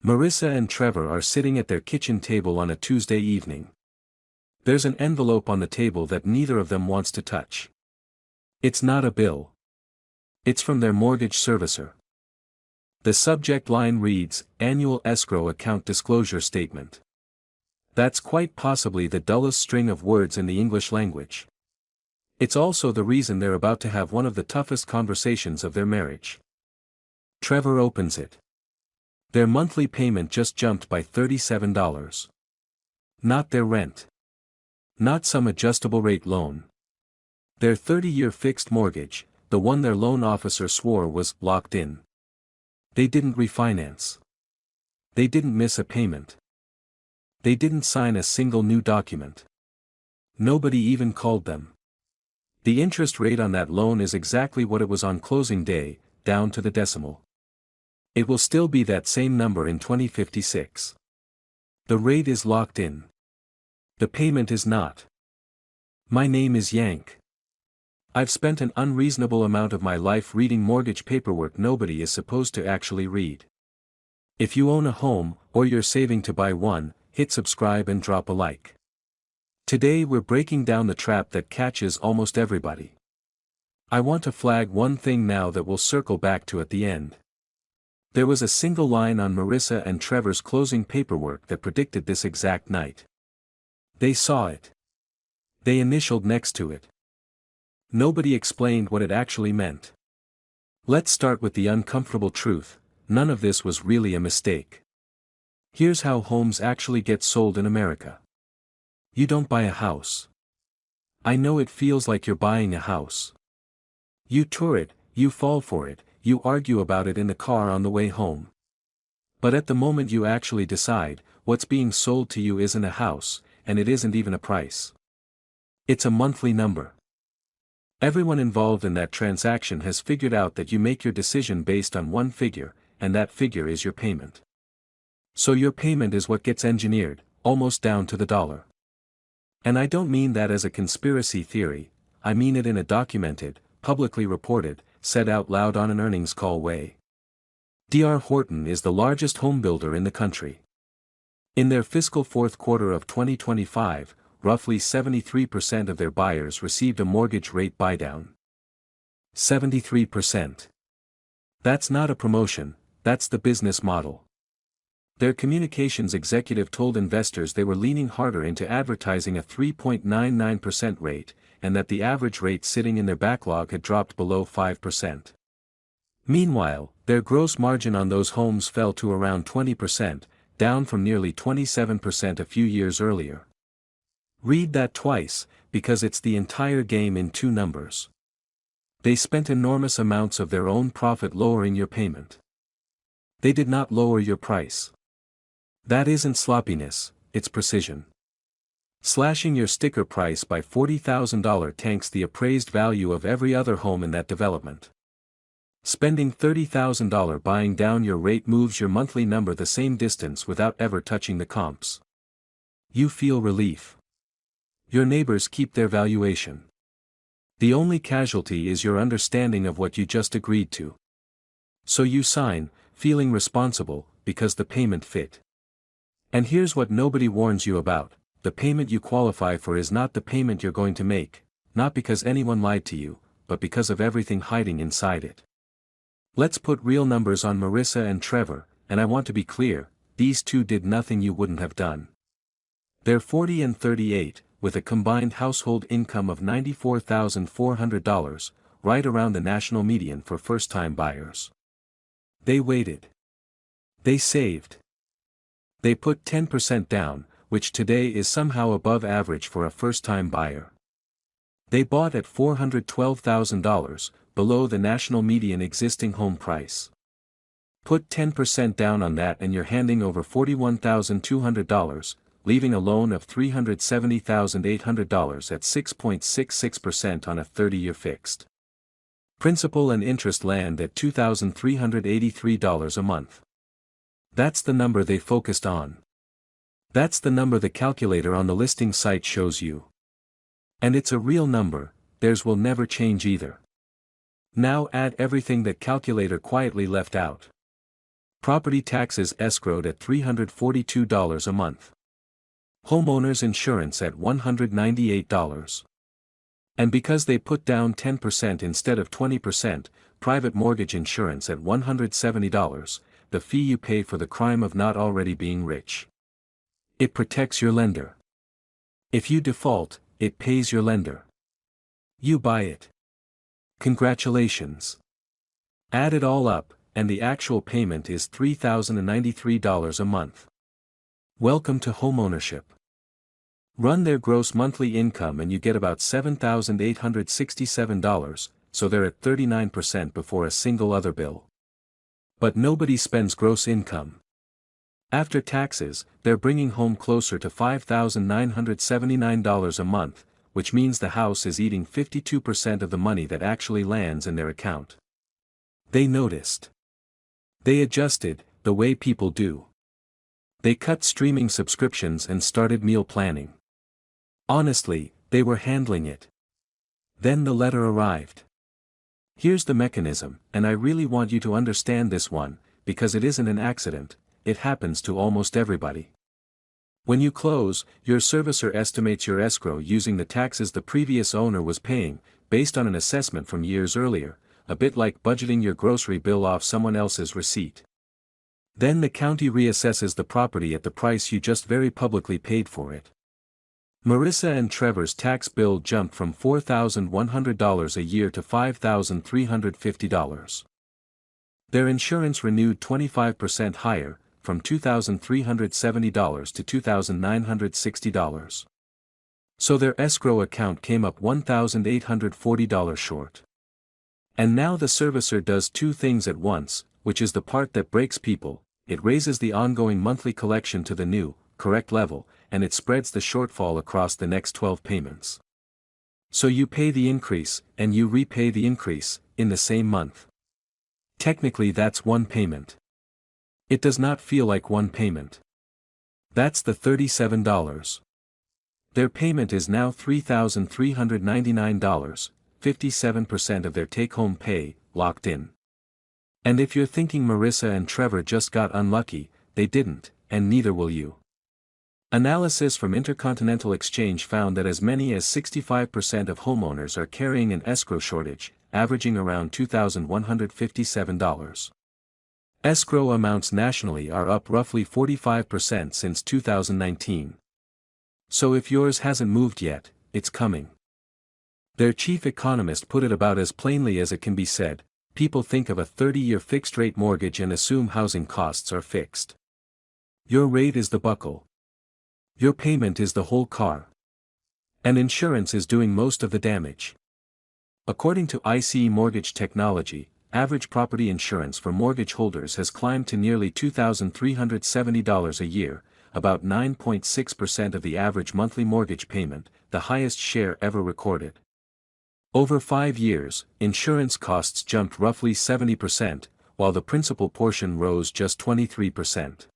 Marissa and Trevor are sitting at their kitchen table on a Tuesday evening. There's an envelope on the table that neither of them wants to touch. It's not a bill. It's from their mortgage servicer. The subject line reads, Annual Escrow Account Disclosure Statement. That's quite possibly the dullest string of words in the English language. It's also the reason they're about to have one of the toughest conversations of their marriage. Trevor opens it. Their monthly payment just jumped by $37. Not their rent. Not some adjustable rate loan. Their 30-year fixed mortgage, the one their loan officer swore was locked in. They didn't refinance. They didn't miss a payment. They didn't sign a single new document. Nobody even called them. The interest rate on that loan is exactly what it was on closing day, down to the decimal. It will still be that same number in 2056. The rate is locked in. The payment is not. My name is Yank. I've spent an unreasonable amount of my life reading mortgage paperwork nobody is supposed to actually read. If you own a home, or you're saving to buy one, hit subscribe and drop a like. Today we're breaking down the trap that catches almost everybody. I want to flag one thing now that we'll circle back to at the end. There was a single line on Marissa and Trevor's closing paperwork that predicted this exact night. They saw it. They initialed next to it. Nobody explained what it actually meant. Let's start with the uncomfortable truth, none of this was really a mistake. Here's how homes actually get sold in America. You don't buy a house. I know it feels like you're buying a house. You tour it, you fall for it, you argue about it in the car on the way home. But at the moment you actually decide, what's being sold to you isn't a house, and it isn't even a price. It's a monthly number. Everyone involved in that transaction has figured out that you make your decision based on one figure, and that figure is your payment. So your payment is what gets engineered, almost down to the dollar. And I don't mean that as a conspiracy theory, I mean it in a documented, publicly reported, said out loud on an earnings call way. D.R. Horton is the largest home builder in the country. In their fiscal fourth quarter of 2025, roughly 73% of their buyers received a mortgage rate buydown. 73%. That's not a promotion, that's the business model. Their communications executive told investors they were leaning harder into advertising a 3.99% rate, and that the average rate sitting in their backlog had dropped below 5%. Meanwhile, their gross margin on those homes fell to around 20%, down from nearly 27% a few years earlier. Read that twice, because it's the entire game in two numbers. They spent enormous amounts of their own profit lowering your payment. They did not lower your price. That isn't sloppiness, it's precision. Slashing your sticker price by $40,000 tanks the appraised value of every other home in that development. Spending $30,000 buying down your rate moves your monthly number the same distance without ever touching the comps. You feel relief. Your neighbors keep their valuation. The only casualty is your understanding of what you just agreed to. So you sign, feeling responsible, because the payment fit. And here's what nobody warns you about, the payment you qualify for is not the payment you're going to make, not because anyone lied to you, but because of everything hiding inside it. Let's put real numbers on Marissa and Trevor, and I want to be clear, these two did nothing you wouldn't have done. They're 40 and 38, with a combined household income of $94,400, right around the national median for first-time buyers. They waited. They saved. They put 10% down, which today is somehow above average for a first-time buyer. They bought at $412,000, below the national median existing home price. Put 10% down on that and you're handing over $41,200, leaving a loan of $370,800 at 6.66% on a 30-year fixed. Principal and interest land at $2,383 a month. That's the number they focused on. That's the number the calculator on the listing site shows you. And it's a real number, theirs will never change either. Now add everything that calculator quietly left out. Property taxes escrowed at $342 a month. Homeowners insurance at $198. And because they put down 10% instead of 20%, private mortgage insurance at $170, the fee you pay for the crime of not already being rich. It protects your lender. If you default, it pays your lender. You buy it. Congratulations. Add it all up, and the actual payment is $3,093 a month. Welcome to homeownership. Run their gross monthly income and you get about $7,867, so they're at 39% before a single other bill. But nobody spends gross income. After taxes, they're bringing home closer to $5,979 a month, which means the house is eating 52% of the money that actually lands in their account. They noticed. They adjusted, the way people do. They cut streaming subscriptions and started meal planning. Honestly, they were handling it. Then the letter arrived. Here's the mechanism, and I really want you to understand this one, because it isn't an accident, it happens to almost everybody. When you close, your servicer estimates your escrow using the taxes the previous owner was paying, based on an assessment from years earlier, a bit like budgeting your grocery bill off someone else's receipt. Then the county reassesses the property at the price you just very publicly paid for it. Marissa and Trevor's tax bill jumped from $4,100 a year to $5,350. Their insurance renewed 25% higher, from $2,370 to $2,960. So their escrow account came up $1,840 short. And now the servicer does two things at once, which is the part that breaks people: it raises the ongoing monthly collection to the new, correct level, and it spreads the shortfall across the next 12 payments. So you pay the increase, and you repay the increase, in the same month. Technically that's one payment. It does not feel like one payment. That's the $37. Their payment is now $3,399, 57% of their take-home pay, locked in. And if you're thinking Marissa and Trevor just got unlucky, they didn't, and neither will you. Analysis from Intercontinental Exchange found that as many as 65% of homeowners are carrying an escrow shortage, averaging around $2,157. Escrow amounts nationally are up roughly 45% since 2019. So if yours hasn't moved yet, it's coming. Their chief economist put it about as plainly as it can be said: people think of a 30-year fixed-rate mortgage and assume housing costs are fixed. Your rate is the buckle. Your payment is the whole car. And insurance is doing most of the damage. According to ICE Mortgage Technology, average property insurance for mortgage holders has climbed to nearly $2,370 a year, about 9.6% of the average monthly mortgage payment, the highest share ever recorded. Over 5 years, insurance costs jumped roughly 70%, while the principal portion rose just 23%.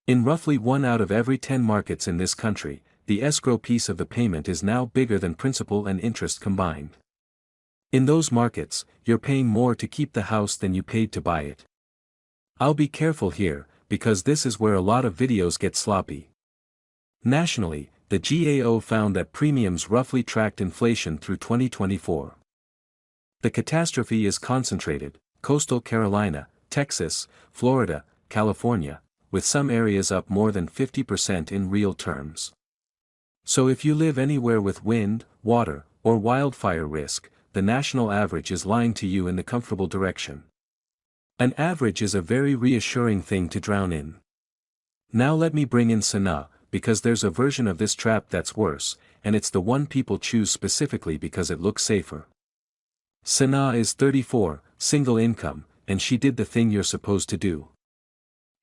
In roughly 1 out of every 10 markets in this country, the escrow piece of the payment is now bigger than principal and interest combined. In those markets, you're paying more to keep the house than you paid to buy it. I'll be careful here, because this is where a lot of videos get sloppy. Nationally, the GAO found that premiums roughly tracked inflation through 2024. The catastrophe is concentrated: coastal Carolina, Texas, Florida, California, with some areas up more than 50% in real terms. So if you live anywhere with wind, water, or wildfire risk, the national average is lying to you in the comfortable direction. An average is a very reassuring thing to drown in. Now let me bring in Sanaa, because there's a version of this trap that's worse, and it's the one people choose specifically because it looks safer. Sanaa is 34, single income, and she did the thing you're supposed to do.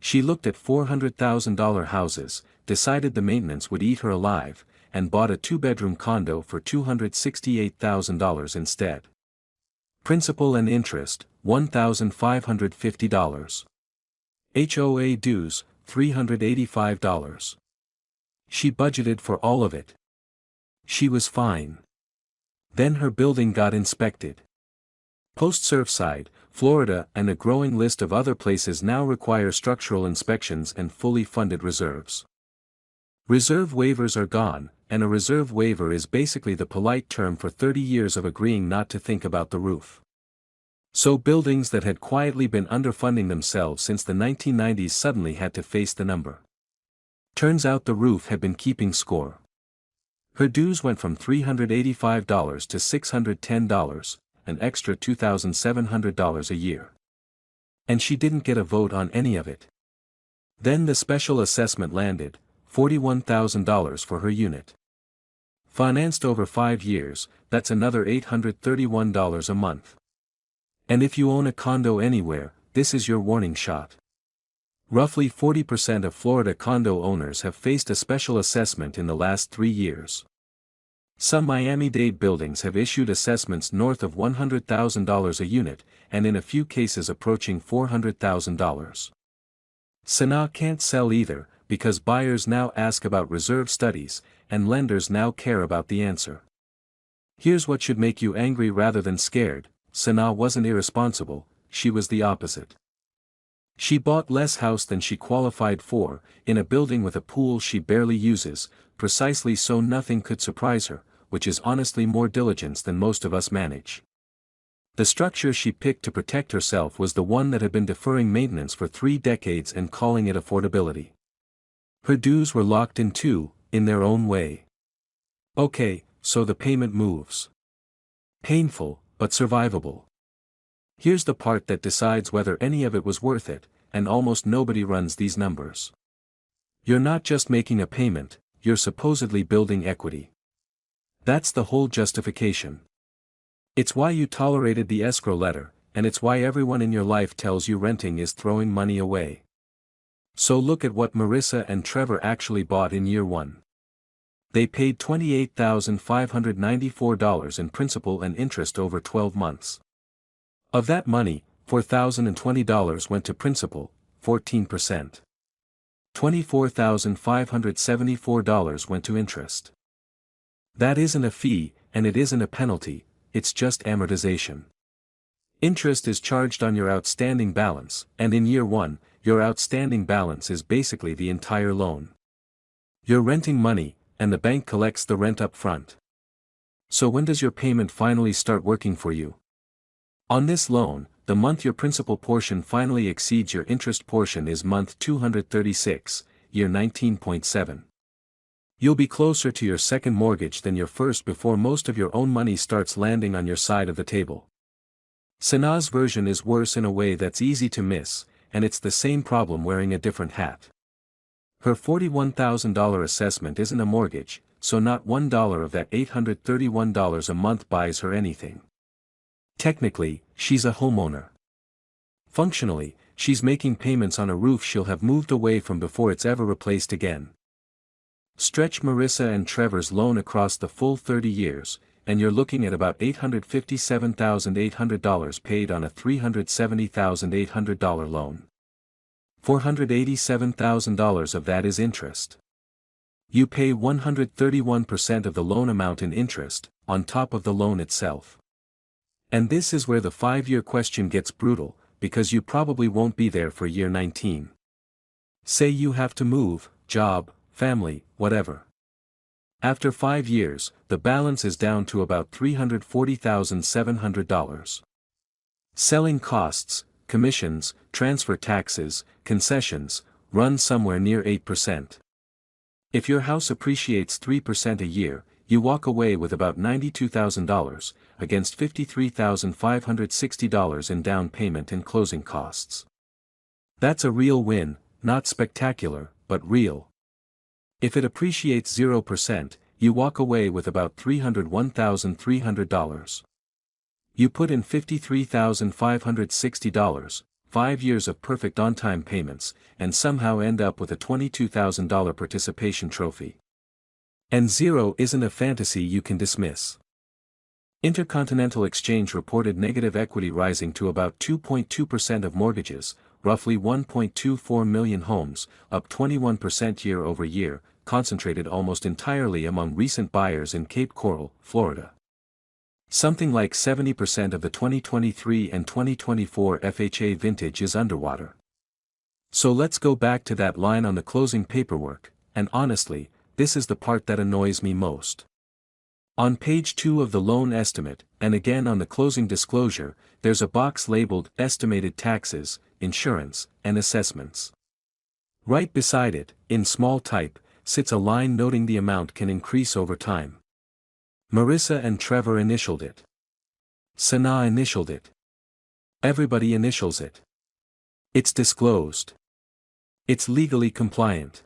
She looked at $400,000 houses, decided the maintenance would eat her alive, and bought a 2-bedroom condo for $268,000 instead. Principal and interest, $1,550. HOA dues, $385. She budgeted for all of it. She was fine. Then her building got inspected. Post-Surfside, Florida and a growing list of other places now require structural inspections and fully funded reserves. Reserve waivers are gone, and a reserve waiver is basically the polite term for 30 years of agreeing not to think about the roof. So buildings that had quietly been underfunding themselves since the 1990s suddenly had to face the number. Turns out the roof had been keeping score. Her dues went from $385 to $610, an extra $2,700 a year. And she didn't get a vote on any of it. Then the special assessment landed, $41,000 for her unit. Financed over 5 years, that's another $831 a month. And if you own a condo anywhere, this is your warning shot. Roughly 40% of Florida condo owners have faced a special assessment in the last 3 years. Some Miami-Dade buildings have issued assessments north of $100,000 a unit, and in a few cases approaching $400,000. Sanaa can't sell either, because buyers now ask about reserve studies, and lenders now care about the answer. Here's what should make you angry rather than scared: Sanaa wasn't irresponsible, she was the opposite. She bought less house than she qualified for, in a building with a pool she barely uses, precisely so nothing could surprise her, which is honestly more diligence than most of us manage. The structure she picked to protect herself was the one that had been deferring maintenance for 3 decades and calling it affordability. Her dues were locked in too, in their own way. Okay, so the payment moves. Painful, but survivable. Here's the part that decides whether any of it was worth it, and almost nobody runs these numbers. You're not just making a payment, you're supposedly building equity. That's the whole justification. It's why you tolerated the escrow letter, and it's why everyone in your life tells you renting is throwing money away. So look at what Marissa and Trevor actually bought in year 1. They paid $28,594 in principal and interest over 12 months. Of that money, $4,020 went to principal, 14%. $24,574 went to interest. That isn't a fee, and it isn't a penalty, it's just amortization. Interest is charged on your outstanding balance, and in year 1, your outstanding balance is basically the entire loan. You're renting money, and the bank collects the rent up front. So when does your payment finally start working for you? On this loan, the month your principal portion finally exceeds your interest portion is month 236, year 19.7. You'll be closer to your second mortgage than your first before most of your own money starts landing on your side of the table. Sanaa's version is worse in a way that's easy to miss, and it's the same problem wearing a different hat. Her $41,000 assessment isn't a mortgage, so not $1 of that $831 a month buys her anything. Technically, she's a homeowner. Functionally, she's making payments on a roof she'll have moved away from before it's ever replaced again. Stretch Marissa and Trevor's loan across the full 30 years, and you're looking at about $857,800 paid on a $370,800 loan. $487,000 of that is interest. You pay 131% of the loan amount in interest, on top of the loan itself. And this is where the 5-year question gets brutal, because you probably won't be there for year 19. Say you have to move, job, family, whatever. After 5 years, the balance is down to about $340,700. Selling costs, commissions, transfer taxes, concessions, run somewhere near 8%. If your house appreciates 3% a year, you walk away with about $92,000, against $53,560 in down payment and closing costs. That's a real win, not spectacular, but real. If it appreciates 0%, you walk away with about $301,300. You put in $53,560, 5 years of perfect on-time payments, and somehow end up with a $22,000 participation trophy. And 0 isn't a fantasy you can dismiss. Intercontinental Exchange reported negative equity rising to about 2.2% of mortgages, roughly 1.24 million homes, up 21% year over year, concentrated almost entirely among recent buyers in Cape Coral, Florida. Something like 70% of the 2023 and 2024 FHA vintage is underwater. So let's go back to that line on the closing paperwork, and honestly, this is the part that annoys me most. On page 2 of the loan estimate, and again on the closing disclosure, there's a box labeled Estimated Taxes, Insurance, and Assessments. Right beside it, in small type, sits a line noting the amount can increase over time. Marissa and Trevor initialed it. Sanaa initialed it. Everybody initials it. It's disclosed. It's legally compliant.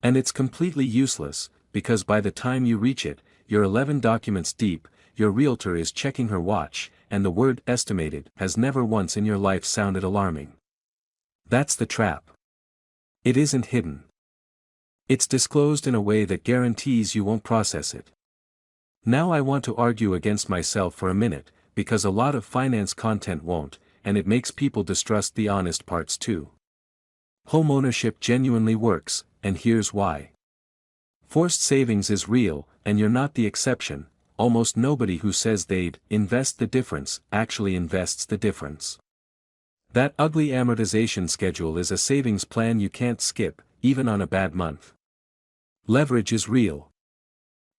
And it's completely useless, because by the time you reach it, you're 11 documents deep, your realtor is checking her watch, and the word estimated has never once in your life sounded alarming. That's the trap. It isn't hidden. It's disclosed in a way that guarantees you won't process it. Now I want to argue against myself for a minute, because a lot of finance content won't, and it makes people distrust the honest parts too. Homeownership genuinely works, and here's why. Forced savings is real, and you're not the exception. Almost nobody who says they'd invest the difference actually invests the difference. That ugly amortization schedule is a savings plan you can't skip, even on a bad month. Leverage is real.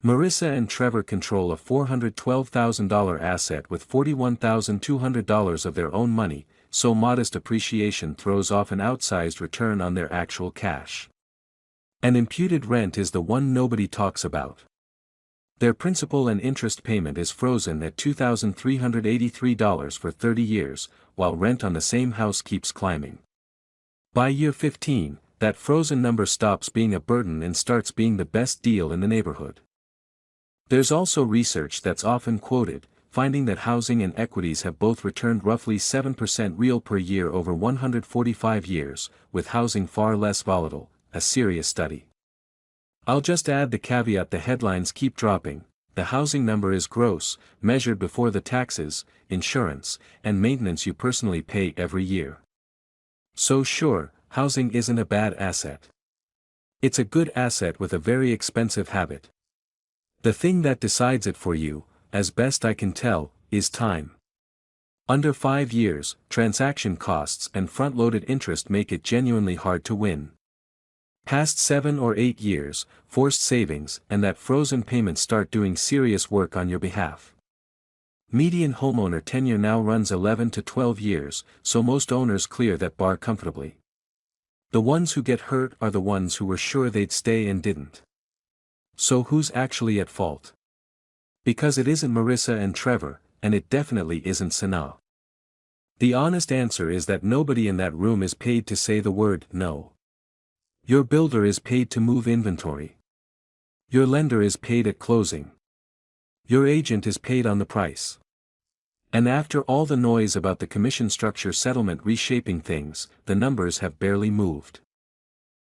Marissa and Trevor control a $412,000 asset with $41,200 of their own money, so modest appreciation throws off an outsized return on their actual cash. And imputed rent is the one nobody talks about. Their principal and interest payment is frozen at $2,383 for 30 years, while rent on the same house keeps climbing. By year 15, that frozen number stops being a burden and starts being the best deal in the neighborhood. There's also research that's often quoted, finding that housing and equities have both returned roughly 7% real per year over 145 years, with housing far less volatile, a serious study. I'll just add the caveat: the headlines keep dropping. The housing number is gross, measured before the taxes, insurance, and maintenance you personally pay every year. So sure, housing isn't a bad asset. It's a good asset with a very expensive habit. The thing that decides it for you, as best I can tell, is time. Under 5 years, transaction costs and front-loaded interest make it genuinely hard to win. Past 7 or 8 years, forced savings and that frozen payment start doing serious work on your behalf. Median homeowner tenure now runs 11 to 12 years, so most owners clear that bar comfortably. The ones who get hurt are the ones who were sure they'd stay and didn't. So who's actually at fault? Because it isn't Marissa and Trevor, and it definitely isn't Sanaa. The honest answer is that nobody in that room is paid to say the word no. Your builder is paid to move inventory. Your lender is paid at closing. Your agent is paid on the price. And after all the noise about the commission structure settlement reshaping things, the numbers have barely moved.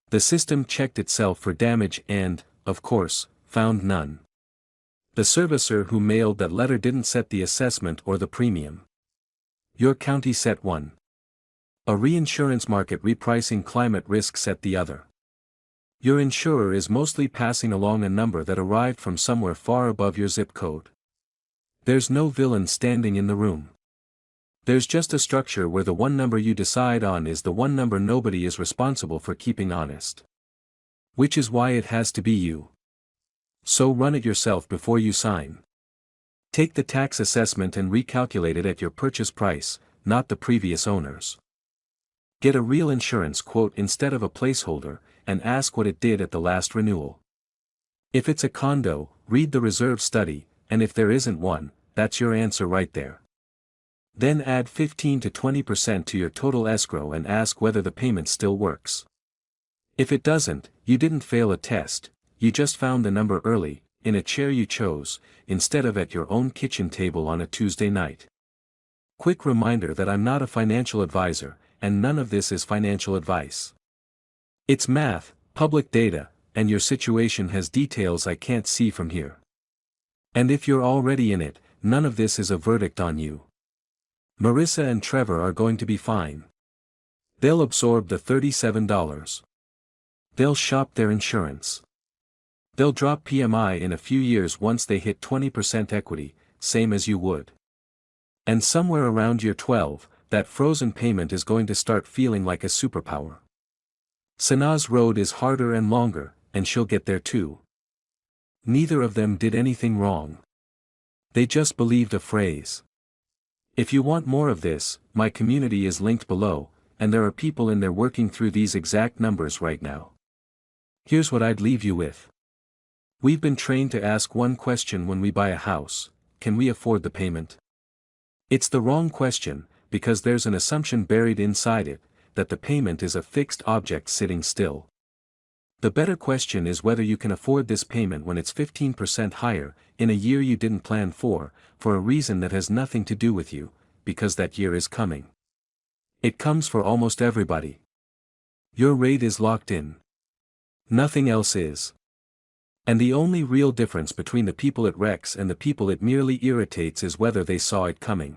The system checked itself for damage and, of course, found none. The servicer who mailed that letter didn't set the assessment or the premium. Your county set one. A reinsurance market repricing climate risk set the other. Your insurer is mostly passing along a number that arrived from somewhere far above your zip code. There's no villain standing in the room. There's just a structure where the one number you decide on is the one number nobody is responsible for keeping honest. Which is why it has to be you. So run it yourself before you sign. Take the tax assessment and recalculate it at your purchase price, not the previous owner's. Get a real insurance quote instead of a placeholder, and ask what it did at the last renewal. If it's a condo, read the reserve study, and if there isn't one, that's your answer right there. Then add 15 to 20% to your total escrow and ask whether the payment still works. If it doesn't, you didn't fail a test, you just found the number early, in a chair you chose, instead of at your own kitchen table on a Tuesday night. Quick reminder that I'm not a financial advisor, and none of this is financial advice. It's math, public data, and your situation has details I can't see from here. And if you're already in it, none of this is a verdict on you. Marissa and Trevor are going to be fine. They'll absorb the $37. They'll shop their insurance. They'll drop PMI in a few years once they hit 20% equity, same as you would. And somewhere around year 12, that frozen payment is going to start feeling like a superpower. Sanaa's road is harder and longer, and she'll get there too. Neither of them did anything wrong. They just believed a phrase. If you want more of this, my community is linked below, and there are people in there working through these exact numbers right now. Here's what I'd leave you with. We've been trained to ask one question when we buy a house: can we afford the payment? It's the wrong question, because there's an assumption buried inside it, that the payment is a fixed object sitting still. The better question is whether you can afford this payment when it's 15% higher, in a year you didn't plan for a reason that has nothing to do with you, because that year is coming. It comes for almost everybody. Your rate is locked in. Nothing else is. And the only real difference between the people it wrecks and the people it merely irritates is whether they saw it coming.